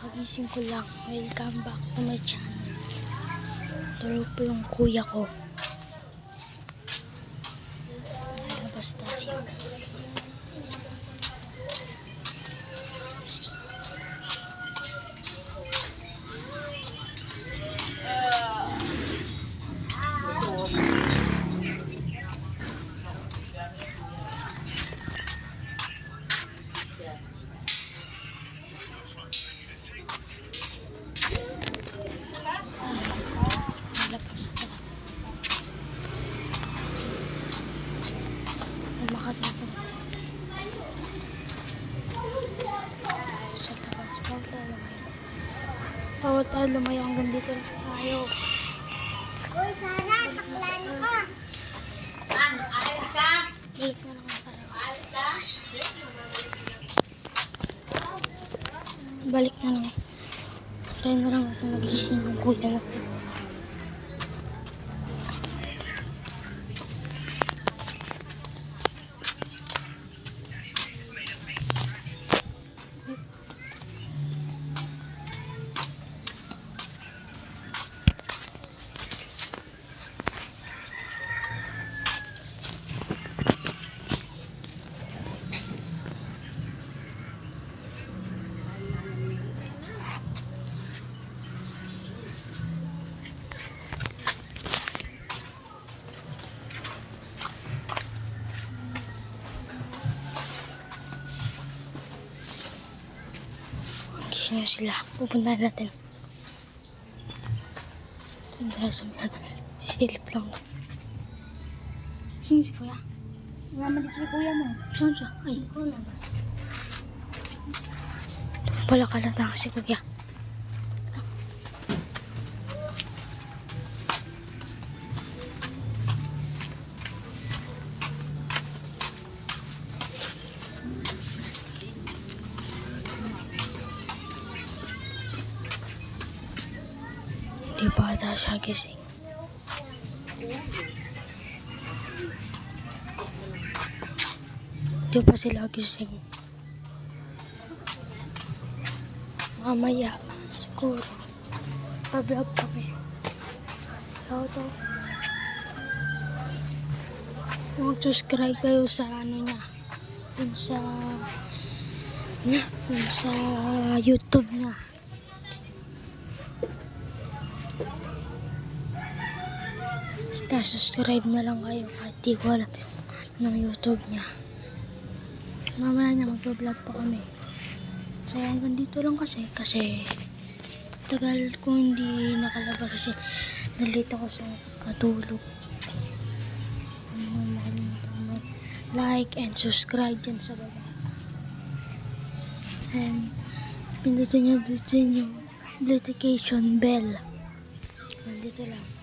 Kagising ko lang. Welcome back to my channel. Tulog po yung kuya ko. Lalabas tayo. Makadito sa labas. Bawal tayo lumayo hanggang dito tayo. Uy, Sarah, taklano ka. Balik na lang tayo. Balik na lang. Tayo na lang natin nagising yung kuya natin. Gising na sila. Pupuntahan natin. Doon tayo sa mga silip lang. Sino si kuya? Naman dito si kuya mo. Saan siya? Ay, doon pala kalata si kuya. Di ba ata siya gising? Di pa sila gising? Mamaya, siguro. Pa-vlog kami. So, mag-subscribe kayo sa ano niya. Dun sa YouTube niya. Basta subscribe na lang kayo kahit di ko alam ng YouTube niya. Mamaya niya mag-vlog pa kami. So hanggang dito lang kasi tagal ko hindi nakalabas kasi nalito ako sa katulog. Makalimutan mag-like and subscribe dyan sa baba. And pindutin nyo dito yung notification bell. Nandito lang.